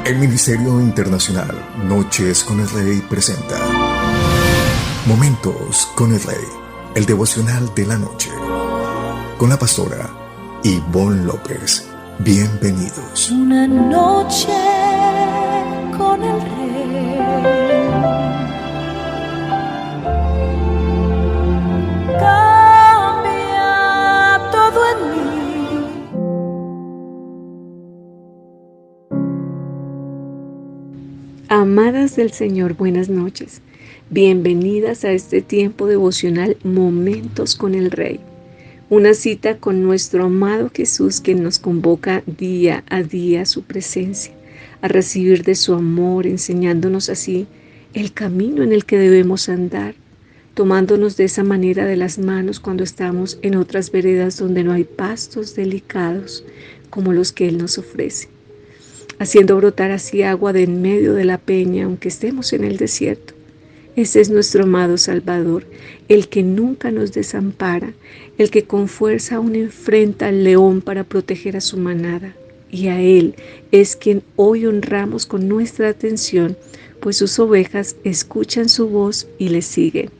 El Ministerio Internacional Noches con el Rey presenta Momentos con el Rey, el devocional de la noche, con la pastora Ivonne López. Bienvenidos. Una noche con el Rey. Cambia todo en mí. Amadas del Señor, buenas noches. Bienvenidas a este tiempo devocional Momentos con el Rey. Una cita con nuestro amado Jesús, que nos convoca día a día a su presencia, a recibir de su amor, enseñándonos así el camino en el que debemos andar, tomándonos de esa manera de las manos cuando estamos en otras veredas donde no hay pastos delicados como los que Él nos ofrece, haciendo brotar así agua de en medio de la peña, aunque estemos en el desierto. Ese es nuestro amado Salvador, el que nunca nos desampara, el que con fuerza aún enfrenta al león para proteger a su manada. Y a Él es quien hoy honramos con nuestra atención, pues sus ovejas escuchan su voz y le siguen.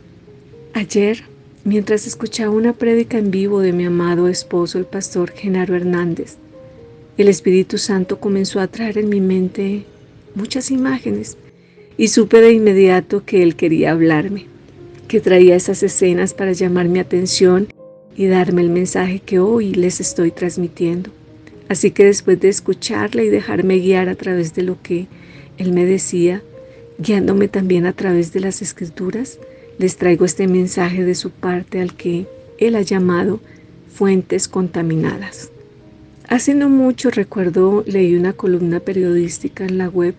Ayer, mientras escuchaba una prédica en vivo de mi amado esposo, el pastor Genaro Hernández, el Espíritu Santo comenzó a traer en mi mente muchas imágenes y supe de inmediato que Él quería hablarme, que traía esas escenas para llamar mi atención y darme el mensaje que hoy les estoy transmitiendo. Así que después de escucharle y dejarme guiar a través de lo que Él me decía, guiándome también a través de las Escrituras, les traigo este mensaje de su parte al que Él ha llamado fuentes contaminadas. Hace no mucho, recuerdo, leí una columna periodística en la web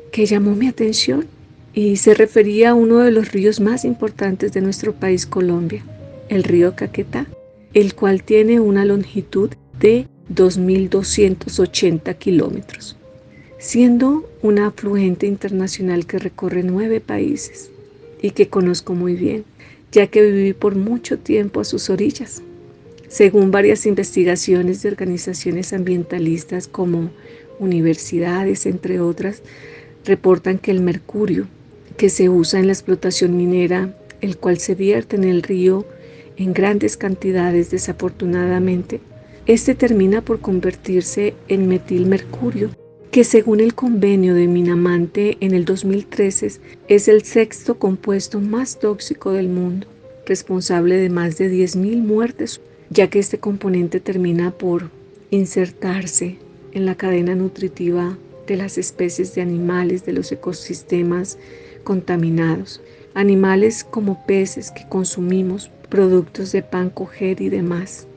que llamó mi atención y se refería a uno de los ríos más importantes de nuestro país, Colombia, el río Caquetá, el cual tiene una longitud de 2.280 kilómetros, siendo un afluente internacional que recorre 9 países y que conozco muy bien, ya que viví por mucho tiempo a sus orillas. Según varias investigaciones de organizaciones ambientalistas como universidades, entre otras, reportan que el mercurio que se usa en la explotación minera, el cual se vierte en el río en grandes cantidades, desafortunadamente, este termina por convertirse en metilmercurio, que según el convenio de Minamante en el 2013 es el 6º compuesto más tóxico del mundo, responsable de más de 10.000 muertes, ya que este componente termina por insertarse en la cadena nutritiva de las especies de animales de los ecosistemas contaminados, animales como peces que consumimos, productos de pan coger y demás,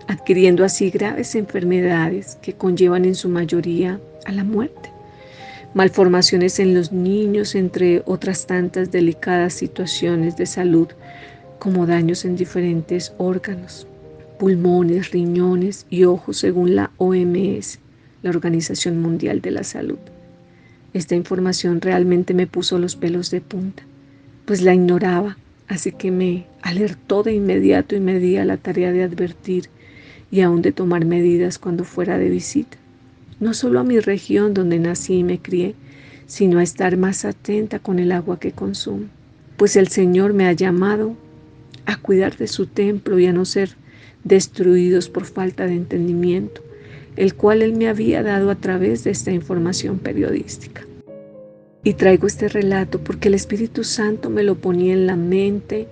adquiriendo así graves enfermedades que conllevan en su mayoría a la muerte, malformaciones en los niños, entre otras tantas delicadas situaciones de salud como daños en diferentes órganos, pulmones, riñones y ojos, según la OMS, la Organización Mundial de la Salud. Esta información realmente me puso los pelos de punta, pues la ignoraba, así que me alertó de inmediato y me di a la tarea de advertir y aún de tomar medidas cuando fuera de visita, no solo a mi región donde nací y me crié, sino a estar más atenta con el agua que consumo, pues el Señor me ha llamado a cuidar de su templo y a no ser destruidos por falta de entendimiento, el cual Él me había dado a través de esta información periodística. Y traigo este relato porque el Espíritu Santo me lo ponía en la mente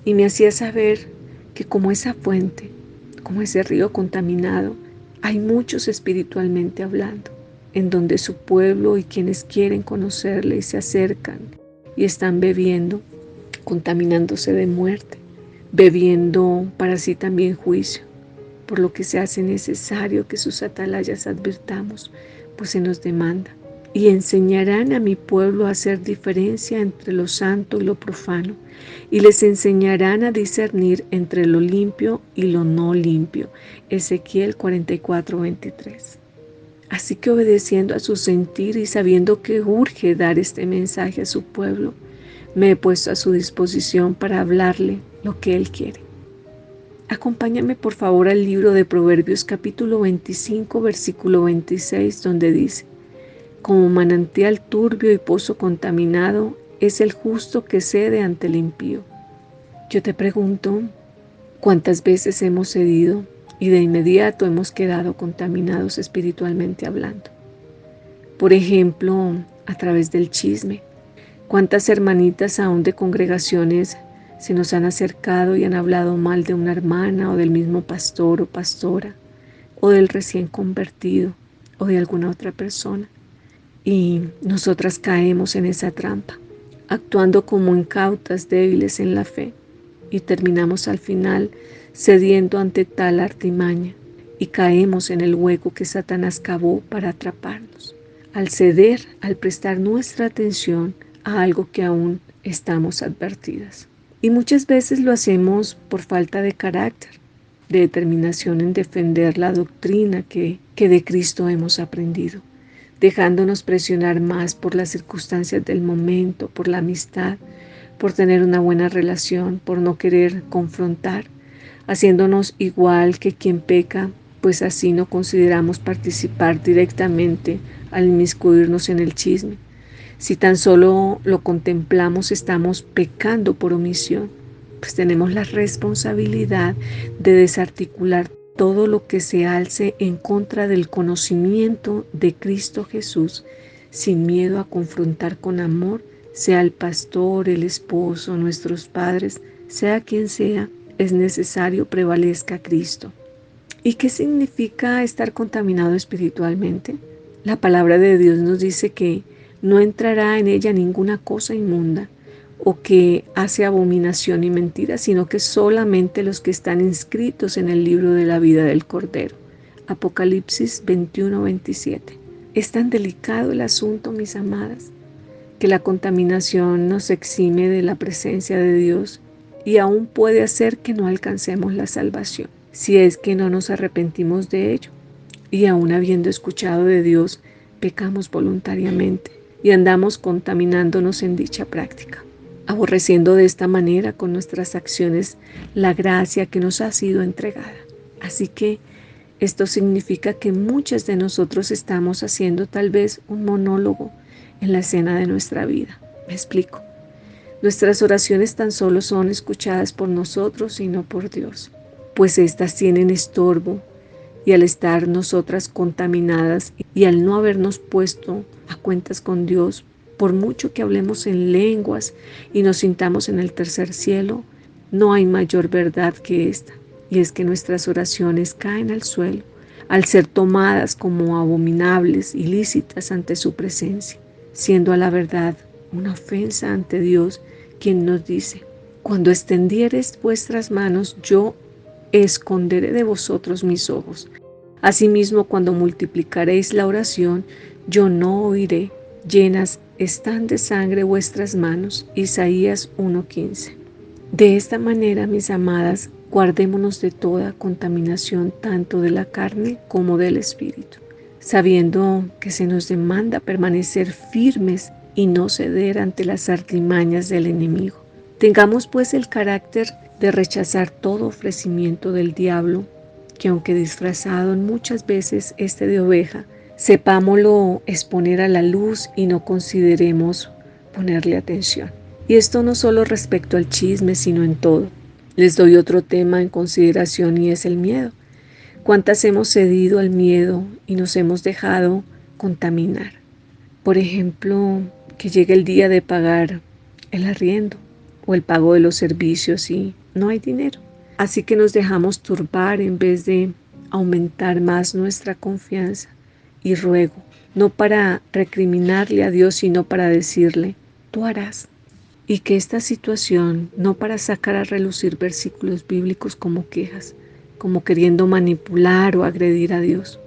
y me hacía saber que como esa fuente, como ese río contaminado, hay muchos espiritualmente hablando, en donde su pueblo y quienes quieren conocerle y se acercan y están bebiendo, contaminándose de muerte, bebiendo para sí también juicio, por lo que se hace necesario que sus atalayas advirtamos, pues se nos demanda. Y enseñarán a mi pueblo a hacer diferencia entre lo santo y lo profano, y les enseñarán a discernir entre lo limpio y lo no limpio. Ezequiel 44:23. Así que obedeciendo a su sentir y sabiendo que urge dar este mensaje a su pueblo, me he puesto a su disposición para hablarle lo que Él quiere. Acompáñame por favor al libro de Proverbios capítulo 25, versículo 26, donde dice: Como manantial turbio y pozo contaminado es el justo que cede ante el impío. Yo te pregunto, ¿cuántas veces hemos cedido y de inmediato hemos quedado contaminados espiritualmente hablando? Por ejemplo, a través del chisme. ¿Cuántas hermanitas aún de congregaciones se nos han acercado y han hablado mal de una hermana o del mismo pastor o pastora o del recién convertido o de alguna otra persona? Y nosotras caemos en esa trampa, actuando como incautas, débiles en la fe, y terminamos al final cediendo ante tal artimaña y caemos en el hueco que Satanás cavó para atraparnos, al ceder, al prestar nuestra atención a algo que aún estamos advertidas. Y muchas veces lo hacemos por falta de carácter, de determinación en defender la doctrina que de Cristo hemos aprendido, dejándonos presionar más por las circunstancias del momento, por la amistad, por tener una buena relación, por no querer confrontar, haciéndonos igual que quien peca, pues así no consideramos participar directamente al inmiscuirnos en el chisme. Si tan solo lo contemplamos, estamos pecando por omisión, pues tenemos la responsabilidad de desarticular todo lo que se alce en contra del conocimiento de Cristo Jesús, sin miedo a confrontar con amor, sea el pastor, el esposo, nuestros padres, sea quien sea, es necesario prevalezca Cristo. ¿Y qué significa estar contaminado espiritualmente? La palabra de Dios nos dice que no entrará en ella ninguna cosa inmunda o que hace abominación y mentira, sino que solamente los que están inscritos en el libro de la vida del Cordero. Apocalipsis 21-27. Es tan delicado el asunto, mis amadas, que la contaminación nos exime de la presencia de Dios y aún puede hacer que no alcancemos la salvación, si es que no nos arrepentimos de ello. Y aún habiendo escuchado de Dios, pecamos voluntariamente y andamos contaminándonos en dicha práctica, aborreciendo de esta manera con nuestras acciones la gracia que nos ha sido entregada. Así que esto significa que muchas de nosotros estamos haciendo tal vez un monólogo en la escena de nuestra vida. Me explico. Nuestras oraciones tan solo son escuchadas por nosotros y no por Dios, pues éstas tienen estorbo, y al estar nosotras contaminadas y al no habernos puesto a cuentas con Dios, por mucho que hablemos en lenguas y nos sintamos en el tercer cielo, no hay mayor verdad que esta, y es que nuestras oraciones caen al suelo al ser tomadas como abominables, ilícitas ante su presencia, siendo a la verdad una ofensa ante Dios, quien nos dice: cuando extendiereis vuestras manos, yo esconderé de vosotros mis ojos. Asimismo, cuando multiplicaréis la oración, yo no oiré. Llenas están de sangre vuestras manos. Isaías 1:15. De esta manera, mis amadas, guardémonos de toda contaminación, tanto de la carne como del espíritu, sabiendo que se nos demanda permanecer firmes y no ceder ante las artimañas del enemigo. Tengamos pues el carácter de rechazar todo ofrecimiento del diablo, que aunque disfrazado muchas veces de oveja, sepámoslo exponer a la luz y no consideremos ponerle atención. Y esto no solo respecto al chisme, sino en todo. Les doy otro tema en consideración y es el miedo. ¿Cuántas hemos cedido al miedo y nos hemos dejado contaminar? Por ejemplo, que llegue el día de pagar el arriendo o el pago de los servicios y no hay dinero. Así que nos dejamos turbar en vez de aumentar más nuestra confianza y ruego, no para recriminarle a Dios, sino para decirle: tú harás. Y que esta situación, no para sacar a relucir versículos bíblicos como quejas, como queriendo manipular o agredir a Dios.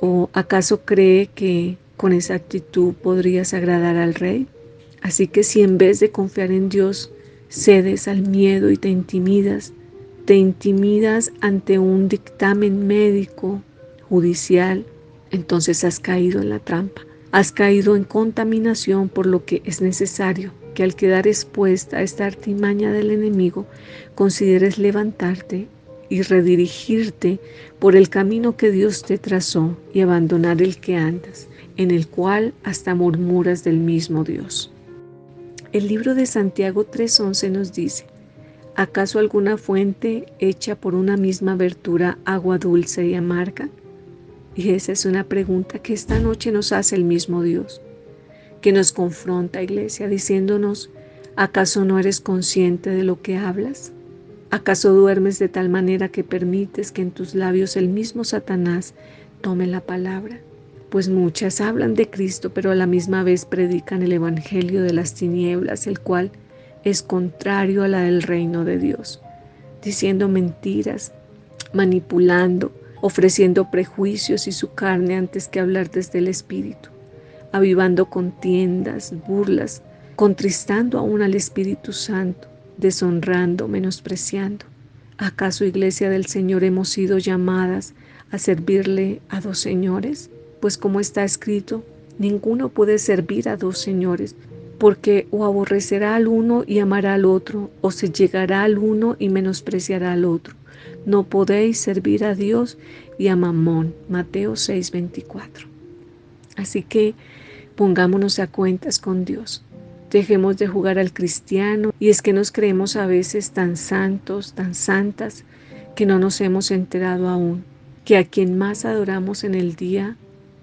¿O acaso cree que con esa actitud podrías agradar al Rey? Así que si en vez de confiar en Dios, cedes al miedo y te intimidas ante un dictamen médico, judicial, entonces has caído en la trampa, has caído en contaminación, por lo que es necesario que al quedar expuesta a esta artimaña del enemigo, consideres levantarte y redirigirte por el camino que Dios te trazó y abandonar el que andas, en el cual hasta murmuras del mismo Dios. El libro de Santiago 3:11 nos dice: ¿acaso alguna fuente hecha por una misma abertura agua dulce y amarga? Y esa es una pregunta que esta noche nos hace el mismo Dios, que nos confronta, iglesia, diciéndonos: ¿acaso no eres consciente de lo que hablas? ¿Acaso duermes de tal manera que permites que en tus labios el mismo Satanás tome la palabra? Pues muchas hablan de Cristo, pero a la misma vez predican el evangelio de las tinieblas, el cual es contrario a la del reino de Dios, diciendo mentiras, manipulando, ofreciendo prejuicios y su carne antes que hablar desde el Espíritu, avivando contiendas, burlas, contristando aún al Espíritu Santo, deshonrando, menospreciando. ¿Acaso, iglesia del Señor, hemos sido llamadas a servirle a dos señores? Pues como está escrito, ninguno puede servir a dos señores, porque o aborrecerá al uno y amará al otro, o se llegará al uno y menospreciará al otro. No podéis servir a Dios y a Mamón. Mateo 6:24. Así que pongámonos a cuentas con Dios. Dejemos de jugar al cristiano, y es que nos creemos a veces tan santos, tan santas, que no nos hemos enterado aún que a quien más adoramos en el día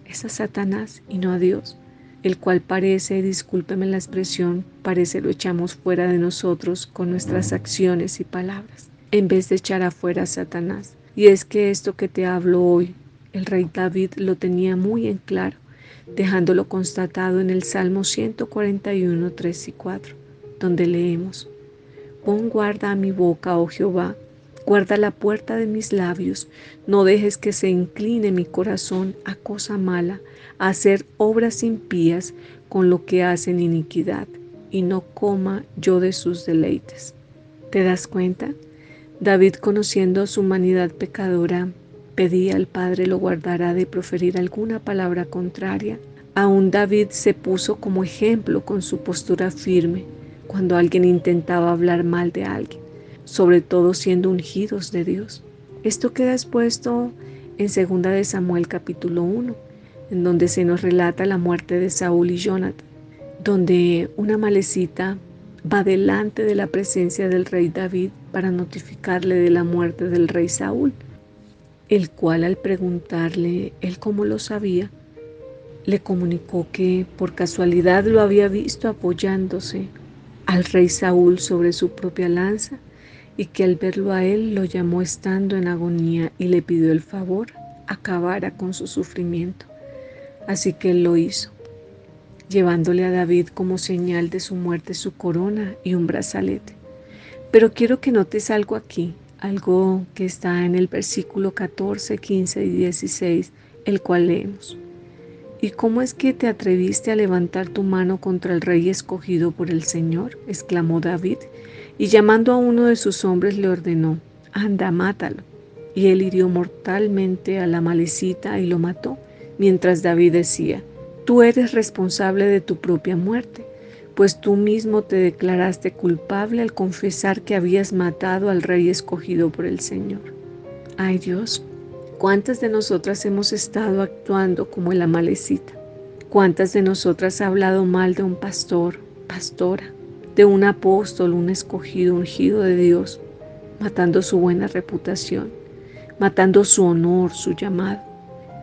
es a Satanás y no a Dios, el cual parece, discúlpeme la expresión, parece lo echamos fuera de nosotros con nuestras acciones y palabras, en vez de echar afuera a Satanás. Y es que esto que te hablo hoy, el rey David lo tenía muy en claro, dejándolo constatado en el Salmo 141, 3 y 4, donde leemos: pon guarda a mi boca, oh Jehová, guarda la puerta de mis labios, no dejes que se incline mi corazón a cosa mala, a hacer obras impías con lo que hacen iniquidad, y no coma yo de sus deleites. ¿Te das cuenta? David, conociendo su humanidad pecadora, pedía al Padre lo guardara de proferir alguna palabra contraria. Aún David se puso como ejemplo con su postura firme cuando alguien intentaba hablar mal de alguien, sobre todo siendo ungidos de Dios. Esto queda expuesto en 2 de Samuel capítulo 1, en donde se nos relata la muerte de Saúl y Jonatán, donde una amalecita va delante de la presencia del rey David para notificarle de la muerte del rey Saúl, el cual, al preguntarle él cómo lo sabía, le comunicó que por casualidad lo había visto apoyándose al rey Saúl sobre su propia lanza, y que al verlo a él lo llamó estando en agonía y le pidió el favor acabara con su sufrimiento. Así que él lo hizo, llevándole a David como señal de su muerte su corona y un brazalete. Pero quiero que notes algo aquí, algo que está en el versículo 14, 15 y 16, el cual leemos. ¿Y cómo es que te atreviste a levantar tu mano contra el rey escogido por el Señor?, exclamó David, y llamando a uno de sus hombres le ordenó: anda, mátalo. Y él hirió mortalmente a la amalecita y lo mató, mientras David decía: tú eres responsable de tu propia muerte, pues tú mismo te declaraste culpable al confesar que habías matado al rey escogido por el Señor. Ay Dios, ¿cuántas de nosotras hemos estado actuando como el amalecita? ¿Cuántas de nosotras ha hablado mal de un pastor, pastora, de un apóstol, un escogido, ungido de Dios, matando su buena reputación, matando su honor, su llamado?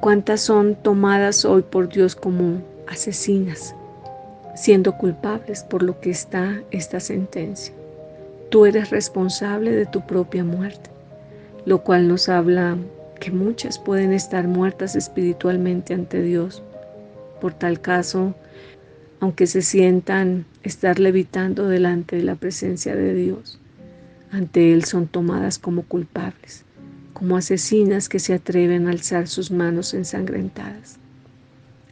¿Cuántas son tomadas hoy por Dios como asesinas, siendo culpables por lo que está esta sentencia? Tú eres responsable de tu propia muerte, lo cual nos habla que muchas pueden estar muertas espiritualmente ante Dios. Por tal caso, aunque se sientan estar levitando delante de la presencia de Dios, ante Él son tomadas como culpables, como asesinas que se atreven a alzar sus manos ensangrentadas.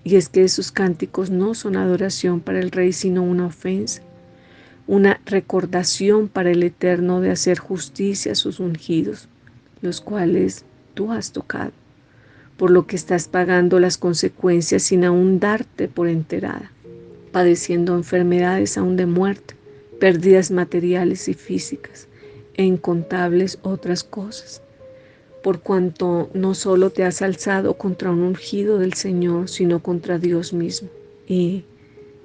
Y es que esos cánticos no son adoración para el Rey, sino una ofensa, una recordación para el Eterno de hacer justicia a sus ungidos, los cuales tú has tocado, por lo que estás pagando las consecuencias sin aún darte por enterada, padeciendo enfermedades aún de muerte, pérdidas materiales y físicas, e incontables otras cosas. por cuanto no solo te has alzado contra un ungido del Señor, sino contra Dios mismo. ¿Y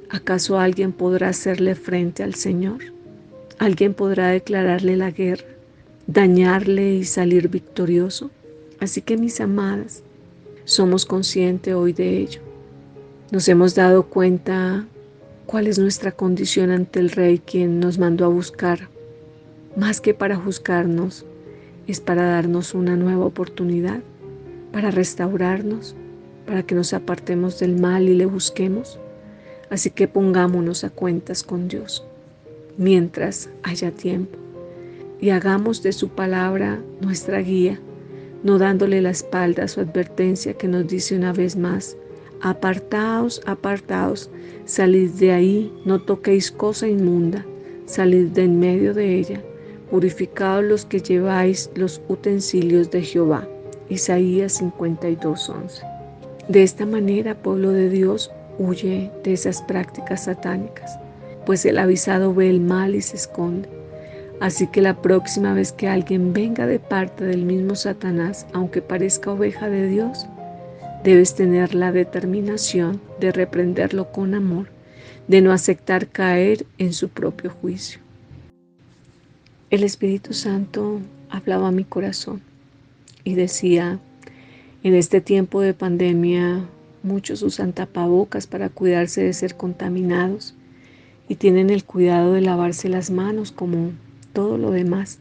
acaso alguien podrá hacerle frente al Señor? ¿Alguien podrá declararle la guerra, dañarle y salir victorioso? Así que, mis amadas, somos conscientes hoy de ello. Nos hemos dado cuenta cuál es nuestra condición ante el Rey, quien nos mandó a buscar. Más que para juzgarnos, es para darnos una nueva oportunidad, para restaurarnos, para que nos apartemos del mal y le busquemos. Así que pongámonos a cuentas con Dios mientras haya tiempo y hagamos de su palabra nuestra guía, no dándole la espalda a su advertencia que nos dice una vez más: apartaos, apartaos, salid de ahí, no toquéis cosa inmunda, salid de en medio de ella, purificaos los que lleváis los utensilios de Jehová. Isaías 52:11. De esta manera, pueblo de Dios, huye de esas prácticas satánicas, pues el avisado ve el mal y se esconde. Así que la próxima vez que alguien venga de parte del mismo Satanás, aunque parezca oveja de Dios, debes tener la determinación de reprenderlo con amor, de no aceptar caer en su propio juicio. El Espíritu Santo hablaba a mi corazón y decía: en este tiempo de pandemia, muchos usan tapabocas para cuidarse de ser contaminados y tienen el cuidado de lavarse las manos como todo lo demás,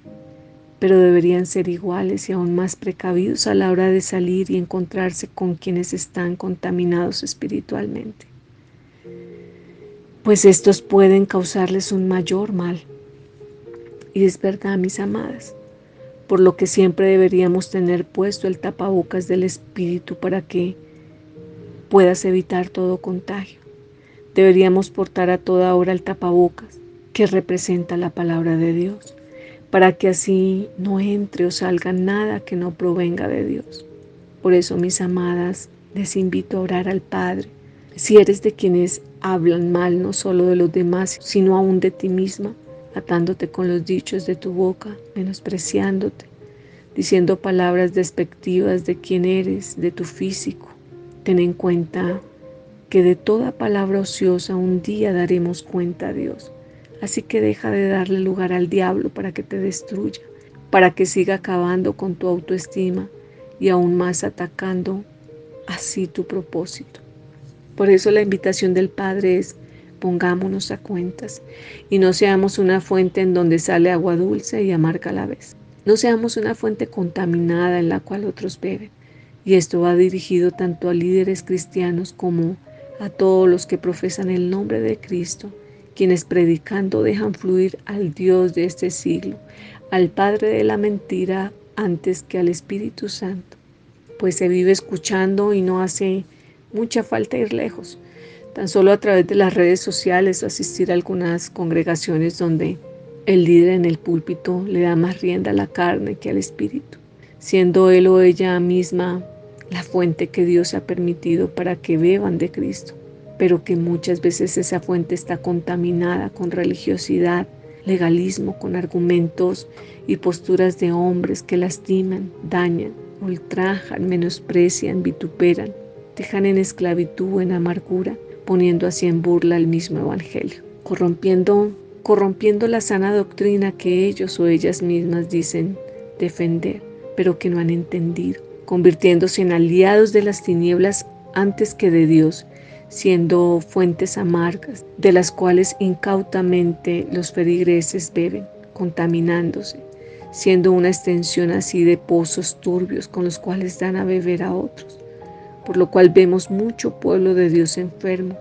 pero deberían ser iguales y aún más precavidos a la hora de salir y encontrarse con quienes están contaminados espiritualmente, pues estos pueden causarles un mayor mal. Y es verdad, mis amadas, por lo que siempre deberíamos tener puesto el tapabocas del Espíritu para que puedas evitar todo contagio. Deberíamos portar a toda hora el tapabocas, que representa la palabra de Dios, para que así no entre o salga nada que no provenga de Dios. Por eso, mis amadas, les invito a orar al Padre. Si eres de quienes hablan mal no solo de los demás, sino aún de ti misma, atándote con los dichos de tu boca, menospreciándote, diciendo palabras despectivas de quién eres, de tu físico, ten en cuenta que de toda palabra ociosa un día daremos cuenta a Dios. Así que deja de darle lugar al diablo para que te destruya, para que siga acabando con tu autoestima y aún más atacando así tu propósito. Por eso la invitación del Padre es: pongámonos a cuentas y no seamos una fuente en donde sale agua dulce y amarga a la vez. No seamos una fuente contaminada en la cual otros beben. Y esto va dirigido tanto a líderes cristianos como a todos los que profesan el nombre de Cristo, quienes predicando dejan fluir al Dios de este siglo, al Padre de la mentira antes que al Espíritu Santo. Pues se vive escuchando y no hace mucha falta ir lejos. Tan solo a través de las redes sociales o asistir a algunas congregaciones donde el líder en el púlpito le da más rienda a la carne que al espíritu, siendo él o ella misma la fuente que Dios ha permitido para que beban de Cristo, pero que muchas veces esa fuente está contaminada con religiosidad, legalismo, con argumentos y posturas de hombres que lastiman, dañan, ultrajan, menosprecian, vituperan, dejan en esclavitud, en amargura, poniendo así en burla el mismo evangelio, corrompiendo la sana doctrina que ellos o ellas mismas dicen defender, pero que no han entendido, convirtiéndose en aliados de las tinieblas antes que de Dios, siendo fuentes amargas, de las cuales incautamente los feligreses beben, contaminándose, siendo una extensión así de pozos turbios con los cuales dan a beber a otros. Por lo cual vemos mucho pueblo de Dios enfermo,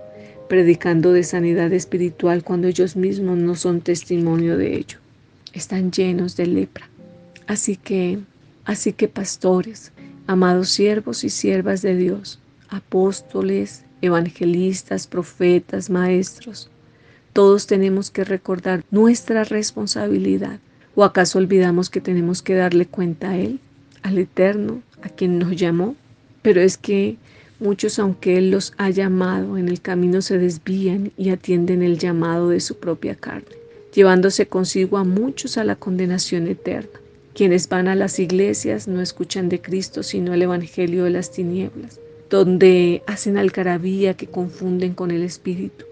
predicando de sanidad espiritual cuando ellos mismos no son testimonio de ello. Están llenos de lepra. Así que pastores, amados siervos y siervas de Dios, apóstoles, evangelistas, profetas, maestros, todos tenemos que recordar nuestra responsabilidad. ¿O acaso olvidamos que tenemos que darle cuenta a Él, al Eterno, a quien nos llamó? Pero es que muchos, aunque Él los ha llamado, en el camino se desvían y atienden el llamado de su propia carne, llevándose consigo a muchos a la condenación eterna. Quienes van a las iglesias no escuchan de Cristo sino el evangelio de las tinieblas, donde hacen algarabía que confunden con el Espíritu,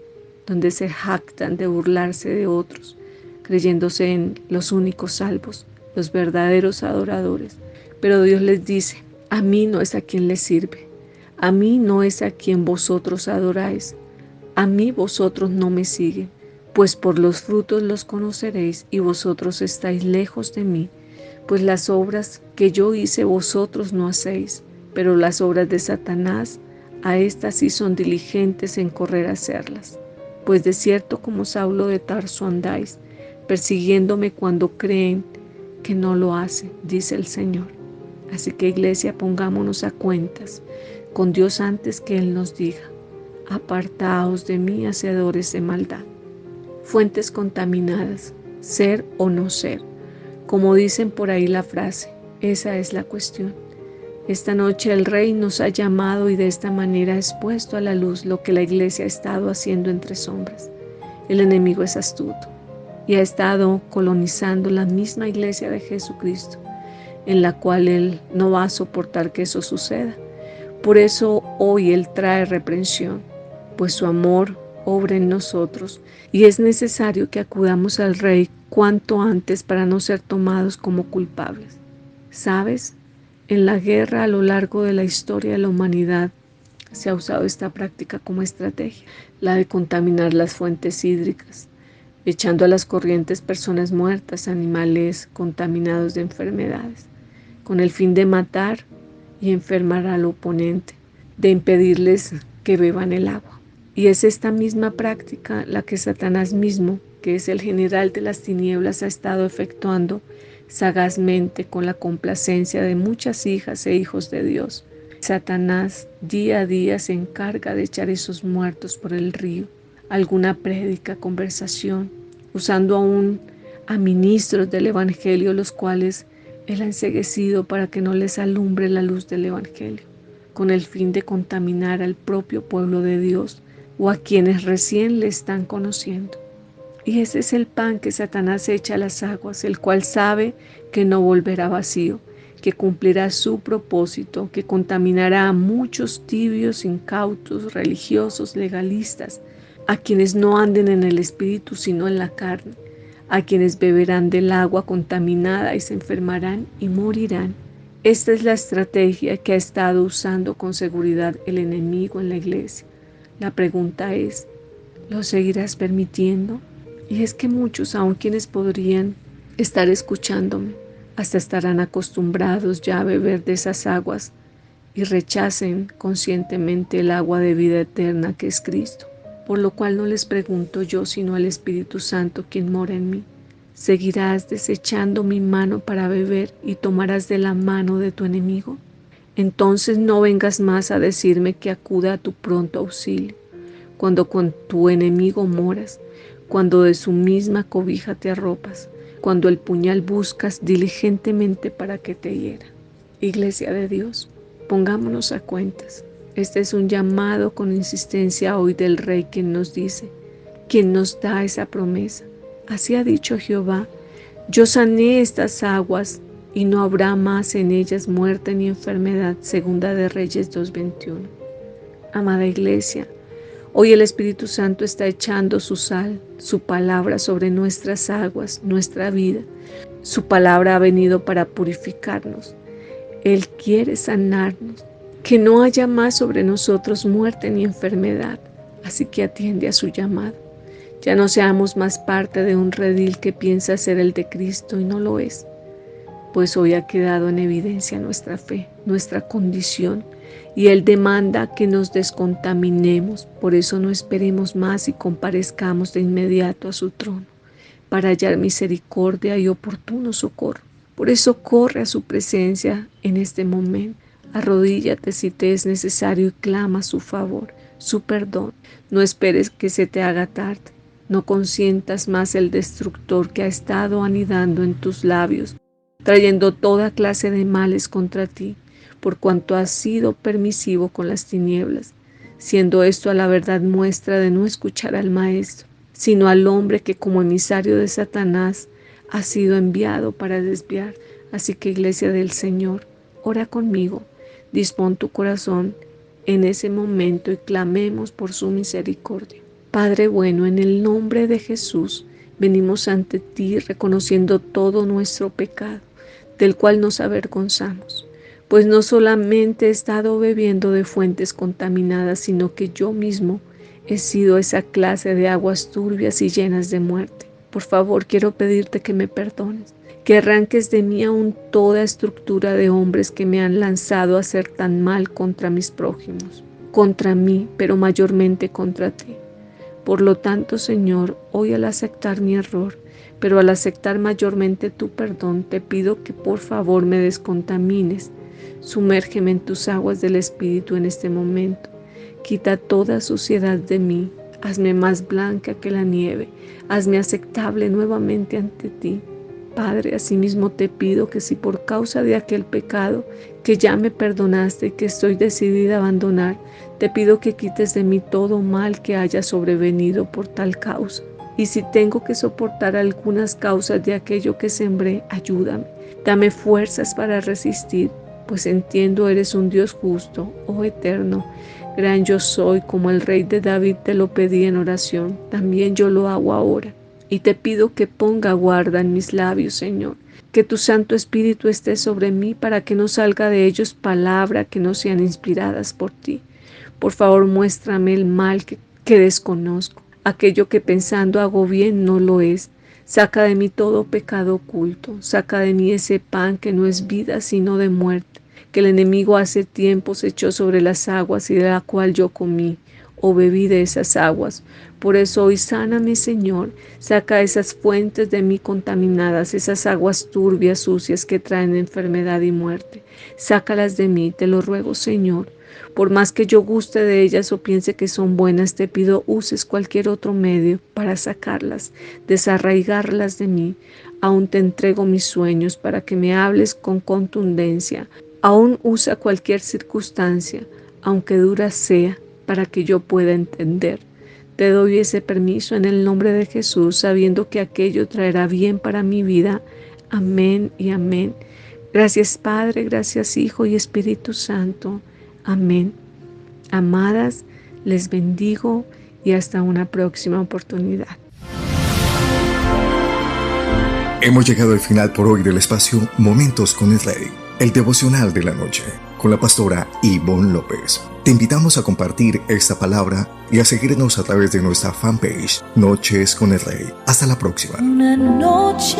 donde se jactan de burlarse de otros, creyéndose en los únicos salvos, los verdaderos adoradores. Pero Dios les dice: a mí no es a quien les sirve, a mí no es a quien vosotros adoráis, a mí vosotros no me siguen, pues por los frutos los conoceréis y vosotros estáis lejos de mí, pues las obras que yo hice vosotros no hacéis, pero las obras de Satanás, a estas sí son diligentes en correr a hacerlas. Pues de cierto como Saulo de Tarso andáis, persiguiéndome cuando creen que no lo hace, dice el Señor. Así que, iglesia, pongámonos a cuentas con Dios antes que Él nos diga: apartaos de mí, hacedores de maldad. Fuentes contaminadas, ser o no ser. Como dicen por ahí la frase, esa es la cuestión. Esta noche el Rey nos ha llamado y de esta manera ha expuesto a la luz lo que la iglesia ha estado haciendo entre sombras. El enemigo es astuto y ha estado colonizando la misma iglesia de Jesucristo, en la cual Él no va a soportar que eso suceda. Por eso hoy Él trae reprensión, pues su amor obra en nosotros y es necesario que acudamos al Rey cuanto antes para no ser tomados como culpables. ¿Sabes? En la guerra a lo largo de la historia de la humanidad se ha usado esta práctica como estrategia, la de contaminar las fuentes hídricas, echando a las corrientes personas muertas, animales contaminados de enfermedades, con el fin de matar y enfermar al oponente, de impedirles que beban el agua. Y es esta misma práctica la que Satanás mismo, que es el general de las tinieblas, ha estado efectuando sagazmente con la complacencia de muchas hijas e hijos de Dios. Satanás día a día se encarga de echar esos muertos por el río, alguna prédica, conversación, usando aún a ministros del Evangelio, los cuales Él ha enceguecido para que no les alumbre la luz del Evangelio, con el fin de contaminar al propio pueblo de Dios o a quienes recién le están conociendo. Y ese es el pan que Satanás echa a las aguas, el cual sabe que no volverá vacío, que cumplirá su propósito, que contaminará a muchos tibios, incautos, religiosos, legalistas, a quienes no anden en el espíritu sino en la carne, a quienes beberán del agua contaminada y se enfermarán y morirán. Esta es la estrategia que ha estado usando con seguridad el enemigo en la iglesia. La pregunta es, ¿lo seguirás permitiendo? Y es que muchos, aun quienes podrían estar escuchándome, hasta estarán acostumbrados ya a beber de esas aguas y rechacen conscientemente el agua de vida eterna que es Cristo. Por lo cual no les pregunto yo, sino al Espíritu Santo quien mora en mí. ¿Seguirás desechando mi mano para beber y tomarás de la mano de tu enemigo? Entonces no vengas más a decirme que acuda a tu pronto auxilio, cuando con tu enemigo moras, cuando de su misma cobija te arropas, cuando el puñal buscas diligentemente para que te hiera. Iglesia de Dios, pongámonos a cuentas. Este es un llamado con insistencia hoy del Rey, quien nos dice, quien nos da esa promesa. Así ha dicho Jehová: yo sané estas aguas y no habrá más en ellas muerte ni enfermedad. Segunda de Reyes 2:21. Amada iglesia, hoy el Espíritu Santo está echando su sal, su palabra sobre nuestras aguas, nuestra vida. Su palabra ha venido para purificarnos. Él quiere sanarnos, que no haya más sobre nosotros muerte ni enfermedad. Así que atiende a su llamado. Ya no seamos más parte de un redil que piensa ser el de Cristo y no lo es. Pues hoy ha quedado en evidencia nuestra fe, nuestra condición, y Él demanda que nos descontaminemos. Por eso no esperemos más y comparezcamos de inmediato a su trono, para hallar misericordia y oportuno socorro. Por eso corre a su presencia en este momento. Arrodíllate si te es necesario y clama su favor, su perdón. No esperes que se te haga tarde. No consientas más el destructor que ha estado anidando en tus labios, trayendo toda clase de males contra ti, por cuanto has sido permisivo con las tinieblas, siendo esto a la verdad muestra de no escuchar al Maestro, sino al hombre que como emisario de Satanás ha sido enviado para desviar. Así que, Iglesia del Señor, ora conmigo, dispón tu corazón en ese momento y clamemos por su misericordia. Padre bueno, en el nombre de Jesús, venimos ante ti reconociendo todo nuestro pecado, del cual nos avergonzamos, pues no solamente he estado bebiendo de fuentes contaminadas, sino que yo mismo he sido esa clase de aguas turbias y llenas de muerte. Por favor, quiero pedirte que me perdones, que arranques de mí aún toda estructura de hombres que me han lanzado a hacer tan mal contra mis prójimos, contra mí, pero mayormente contra ti. Por lo tanto, Señor, hoy al aceptar mi error, pero al aceptar mayormente tu perdón, te pido que por favor me descontamines. Sumérgeme en tus aguas del Espíritu en este momento. Quita toda suciedad de mí. Hazme más blanca que la nieve. Hazme aceptable nuevamente ante ti. Padre, asimismo te pido que si por causa de aquel pecado que ya me perdonaste y que estoy decidida a abandonar, te pido que quites de mí todo mal que haya sobrevenido por tal causa. Y si tengo que soportar algunas causas de aquello que sembré, ayúdame. Dame fuerzas para resistir, pues entiendo eres un Dios justo, oh eterno. Gran yo soy, como el rey de David te lo pedí en oración, también yo lo hago ahora. Y te pido que ponga guarda en mis labios, Señor, que tu Santo Espíritu esté sobre mí para que no salga de ellos palabra que no sean inspiradas por ti. Por favor, muéstrame el mal que desconozco, aquello que pensando hago bien no lo es. Saca de mí todo pecado oculto, saca de mí ese pan que no es vida sino de muerte, que el enemigo hace tiempos echó sobre las aguas y de la cual yo comí o bebí de esas aguas. Por eso hoy sáname, Señor, saca esas fuentes de mí contaminadas, esas aguas turbias, sucias que traen enfermedad y muerte. Sácalas de mí, te lo ruego, Señor. Por más que yo guste de ellas o piense que son buenas, te pido uses cualquier otro medio para sacarlas, desarraigarlas de mí. Aún te entrego mis sueños para que me hables con contundencia. Aún usa cualquier circunstancia, aunque dura sea, para que yo pueda entender. Te doy ese permiso en el nombre de Jesús, sabiendo que aquello traerá bien para mi vida. Amén y amén. Gracias Padre, gracias Hijo y Espíritu Santo. Amén. Amadas, les bendigo y hasta una próxima oportunidad. Hemos llegado al final por hoy del espacio Momentos con el Rey, el devocional de la noche, con la pastora Ivonne López. Te invitamos a compartir esta palabra y a seguirnos a través de nuestra fanpage Noches con el Rey. Hasta la próxima. Una noche